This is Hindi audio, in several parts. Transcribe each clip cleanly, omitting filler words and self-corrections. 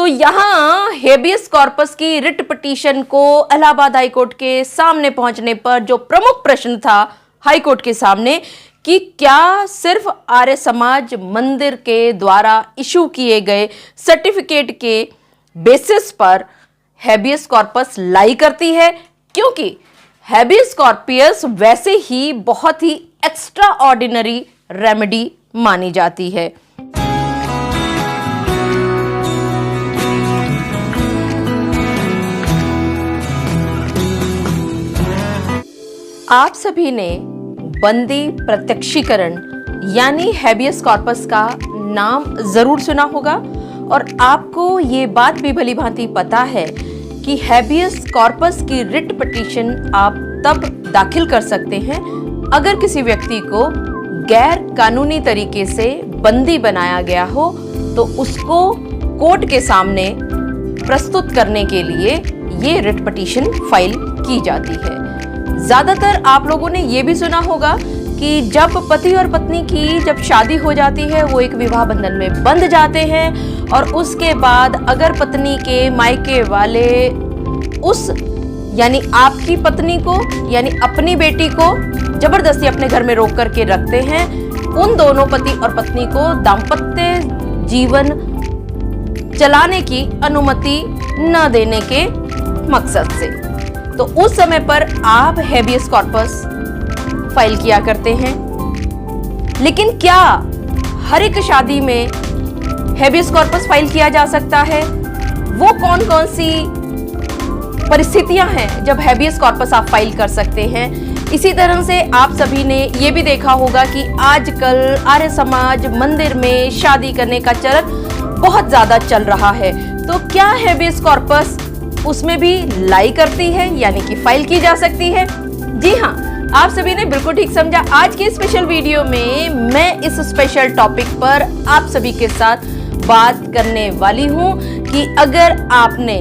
तो यहाँ हेबियस कॉर्पस की रिट पिटीशन को इलाहाबाद हाईकोर्ट के सामने पहुंचने पर जो प्रमुख प्रश्न था हाईकोर्ट के सामने कि क्या सिर्फ आर्य समाज मंदिर के द्वारा इशू किए गए सर्टिफिकेट के बेसिस पर हेबियस कॉर्पस लाई करती है, क्योंकि हेबियस कॉर्पियस वैसे ही बहुत ही एक्स्ट्रा ऑर्डिनरी रेमेडी मानी जाती है। आप सभी ने बंदी प्रत्यक्षीकरण यानी हेबियस कॉर्पस का नाम जरूर सुना होगा और आपको ये बात भी भली भांति पता है कि हेबियस कॉर्पस की रिट पिटीशन आप तब दाखिल कर सकते हैं अगर किसी व्यक्ति को गैर कानूनी तरीके से बंदी बनाया गया हो, तो उसको कोर्ट के सामने प्रस्तुत करने के लिए ये रिट पिटीशन फाइल की जाती है। ज्यादातर आप लोगों ने ये भी सुना होगा कि जब पति और पत्नी की जब शादी हो जाती है वो एक विवाह बंधन में बंध जाते हैं और उसके बाद अगर पत्नी के मायके वाले उस यानी आपकी पत्नी को यानी अपनी बेटी को जबरदस्ती अपने घर में रोक करके रखते हैं, उन दोनों पति और पत्नी को दाम्पत्य जीवन चलाने की अनुमति न देने के मकसद से, तो उस समय पर आप हेबियस कॉर्पस फाइल किया करते हैं। लेकिन क्या हर एक शादी में हेबियस कॉर्पस फाइल किया जा सकता है? वो कौन कौन सी परिस्थितियां हैं जब हेबियस कॉर्पस आप फाइल कर सकते हैं? इसी तरह से आप सभी ने ये भी देखा होगा कि आजकल आर्य समाज मंदिर में शादी करने का चलन बहुत ज्यादा चल रहा है, तो क्या हेबियस कॉर्पस उसमें भी लाई करती है यानी कि फाइल की जा सकती है? जी हाँ, आप सभी ने बिल्कुल ठीक समझा। आज के स्पेशल वीडियो में मैं इस स्पेशल टॉपिक पर आप सभी के साथ बात करने वाली हूँ कि अगर आपने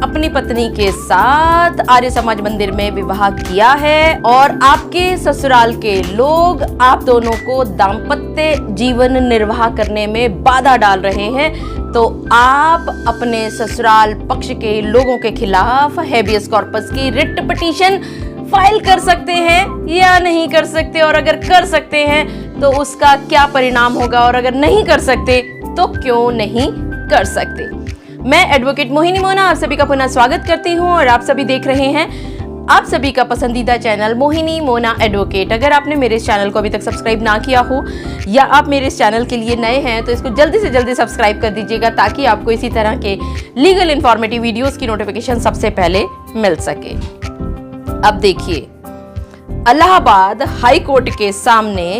अपनी पत्नी के साथ आर्य समाज मंदिर में विवाह किया है और आपके ससुराल के लोग आप दोनों को दाम्पत्य जीवन निर्वाह करने में बाधा डाल रहे हैं, तो आप अपने ससुराल पक्ष के लोगों के खिलाफ हेबियस कॉर्पस की रिट पिटीशन फाइल कर सकते हैं या नहीं कर सकते, और अगर कर सकते हैं तो उसका क्या परिणाम होगा, और अगर नहीं कर सकते तो क्यों नहीं कर सकते। मैं एडवोकेट मोहिनी मोना आप सभी का पुनः स्वागत करती हूं और आप सभी देख रहे हैं आप सभी का पसंदीदा चैनल मोहिनी मोना एडवोकेट। अगर आपने मेरे इस चैनल को अभी तक सब्सक्राइब ना किया हो या आप मेरे इस चैनल के लिए नए हैं तो इसको जल्दी से जल्दी सब्सक्राइब कर दीजिएगा ताकि आपको इसी तरह के लीगल इंफॉर्मेटिव वीडियोस की नोटिफिकेशन सबसे पहले मिल सके। अब देखिए, इलाहाबाद हाई कोर्ट के सामने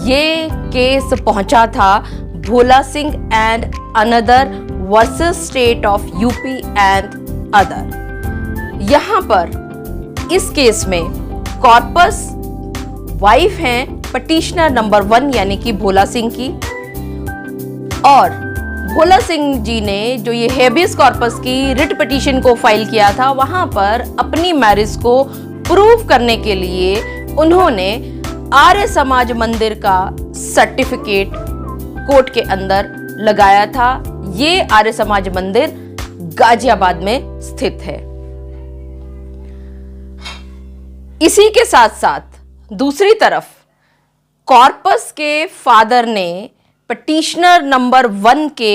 ये केस पहुंचा था Bhola Singh and another versus state of UP and other. यहां पर इस केस में कॉर्पस वाइफ हैं पिटीशनर नंबर 1 यानी कि भोला सिंह की, और भोला सिंह जी ने जो ये हेबियस कॉर्पस की रिट पिटीशन को फाइल किया था वहां पर अपनी मैरिज को प्रूव करने के लिए उन्होंने आर्य समाज मंदिर का सर्टिफिकेट कोर्ट के अंदर लगाया था। ये आर्य समाज मंदिर गाजियाबाद में स्थित है। इसी के साथ साथ दूसरी तरफ कॉर्पस के फादर ने पिटीशनर नंबर 1 के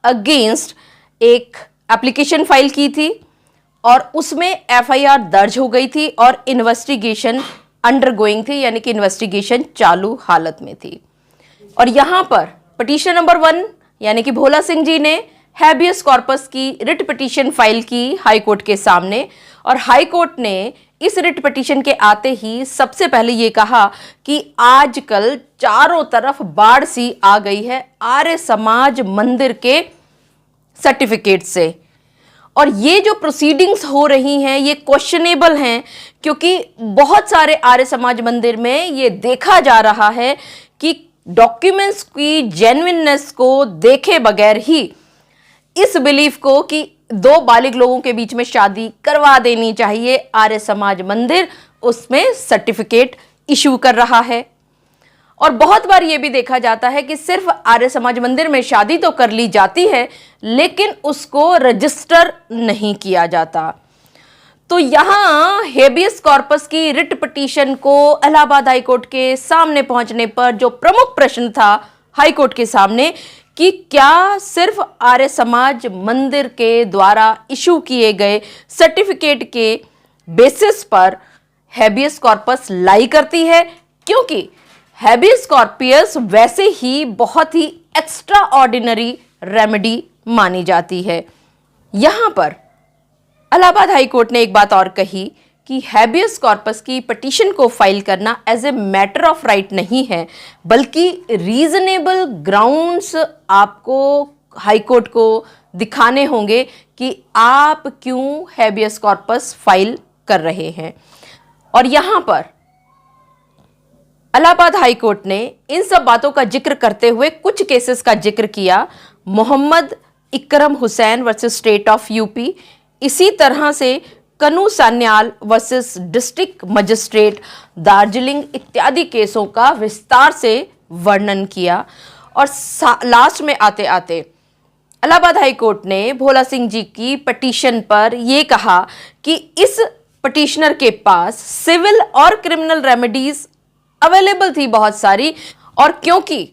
अगेंस्ट एक एप्लीकेशन फाइल की थी और उसमें एफआईआर दर्ज हो गई थी और इन्वेस्टिगेशन अंडरगोइंग थी, यानी कि इन्वेस्टिगेशन चालू हालत में थी। और यहां पर पिटीशनर नंबर 1 यानी कि भोला सिंह जी ने हेबियस कॉर्पस की रिट पिटीशन फाइल की हाई कोर्ट के सामने, और हाई कोर्ट ने इस रिट पिटीशन के आते ही सबसे पहले ये कहा कि आजकल चारों तरफ बाढ़ सी आ गई है आर्य समाज मंदिर के सर्टिफिकेट से, और ये जो प्रोसीडिंग्स हो रही हैं ये क्वेश्चनेबल हैं, क्योंकि बहुत सारे आर्य समाज मंदिर में ये देखा जा रहा है कि डॉक्यूमेंट्स की जेन्युइननेस को देखे बगैर ही इस बिलीफ को कि 2 बालिग लोगों के बीच में शादी करवा देनी चाहिए, आर्य समाज मंदिर उसमें सर्टिफिकेट इशू कर रहा है। और बहुत बार ये भी देखा जाता है कि सिर्फ आर्य समाज मंदिर में शादी तो कर ली जाती है, लेकिन उसको रजिस्टर नहीं किया जाता। तो यहां हेबियस कॉर्पस की रिट पिटीशन को इलाहाबाद हाईकोर्ट के सामने पहुंचने पर जो प्रमुख प्रश्न था हाईकोर्ट के सामने कि क्या सिर्फ आर्य समाज मंदिर के द्वारा इशू किए गए सर्टिफिकेट के बेसिस पर हेबियस कॉर्पस लाई करती है, क्योंकि हेबियस कॉर्पियस वैसे ही बहुत ही एक्स्ट्रा ऑर्डिनरी रेमेडी मानी जाती है। यहां पर इलाहाबाद हाईकोर्ट ने एक बात और कही कि हैबियस कॉर्पस की पिटीशन को फाइल करना as a matter of right नहीं है, बल्कि रीजनेबल ग्राउंड्स आपको हाईकोर्ट को दिखाने होंगे कि आप क्यों हैबियस कॉर्पस फाइल कर रहे हैं। और यहां पर इलाहाबाद हाईकोर्ट ने इन सब बातों का जिक्र करते हुए कुछ केसेस का जिक्र किया। Mohammad Ikram Hussain versus state of UP, इसी तरह से Kanu Sanyal versus district magistrate Darjeeling इत्यादि केसों का विस्तार से वर्णन किया। और लास्ट में आते आते इलाहाबाद हाईकोर्ट ने भोला सिंह जी की पिटीशन पर यह कहा कि इस पिटीशनर के पास सिविल और क्रिमिनल रेमेडीज अवेलेबल थी बहुत सारी, और क्योंकि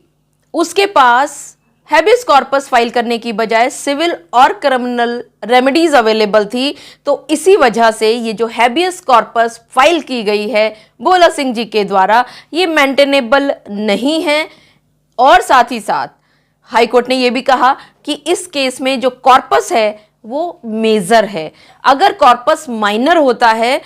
उसके पास हैबियस कॉर्पस फाइल करने की बजाय सिविल और क्रिमिनल रेमेडीज अवेलेबल थी, तो इसी वजह से ये जो हैबियस कॉर्पस फाइल की गई है भोला सिंह जी के द्वारा, ये मेंटेनेबल नहीं है। और साथ ही साथ हाईकोर्ट ने यह भी कहा कि इस केस में जो कॉर्पस है वो मेजर है। अगर कॉर्पस माइनर होता है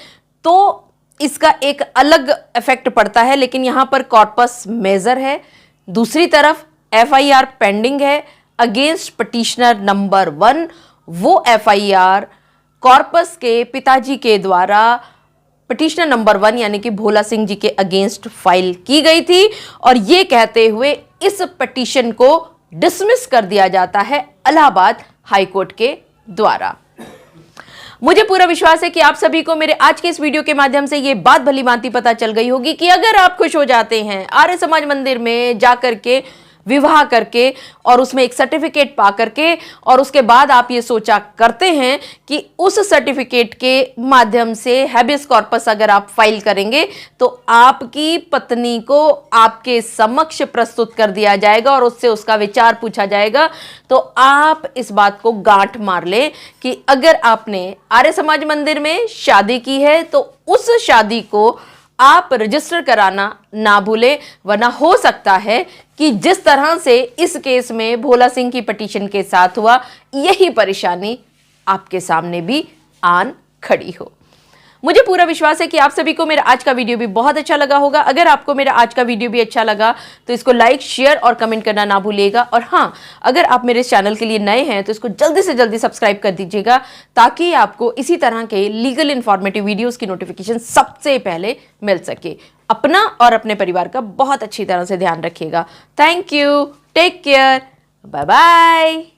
तो इसका एक अलग इफेक्ट पड़ता है, लेकिन यहां पर कॉर्पस मेजर है। दूसरी तरफ एफआईआर पेंडिंग है अगेंस्ट पिटीशनर नंबर 1। वो एफआईआर कॉर्पस के पिताजी के द्वारा पिटीशनर नंबर 1 यानी कि भोला सिंह जी के अगेंस्ट फाइल की गई थी, और ये कहते हुए इस पिटीशन को डिसमिस कर दिया जाता है इलाहाबाद हाईकोर्ट के द्वारा। मुझे पूरा विश्वास है कि आप सभी को मेरे आज के इस वीडियो के माध्यम से ये बात भली भांति पता चल गई होगी कि अगर आप खुश हो जाते हैं आर्य समाज मंदिर में जाकर के विवाह करके और उसमें एक सर्टिफिकेट पा करके, और उसके बाद आप ये सोचा करते हैं कि उस सर्टिफिकेट के माध्यम से हैबियस कॉर्पस अगर आप फाइल करेंगे तो आपकी पत्नी को आपके समक्ष प्रस्तुत कर दिया जाएगा और उससे उसका विचार पूछा जाएगा, तो आप इस बात को गांठ मार लें कि अगर आपने आर्य समाज मंदिर में शादी की है तो उस शादी को आप रजिस्टर कराना ना भूलें, वरना हो सकता है कि जिस तरह से इस केस में भोला सिंह की पिटीशन के साथ हुआ, यही परेशानी आपके सामने भी आन खड़ी हो। मुझे पूरा विश्वास है कि आप सभी को मेरा आज का वीडियो भी बहुत अच्छा लगा होगा। अगर आपको मेरा आज का वीडियो भी अच्छा लगा तो इसको लाइक, शेयर और कमेंट करना ना भूलिएगा। और हाँ, अगर आप मेरे चैनल के लिए नए हैं तो इसको जल्दी से जल्दी सब्सक्राइब कर दीजिएगा, ताकि आपको इसी तरह के लीगल इन्फॉर्मेटिव वीडियोस की नोटिफिकेशन सबसे पहले मिल सके। अपना और अपने परिवार का बहुत अच्छी तरह से ध्यान रखिएगा। Thank you, take care, bye bye.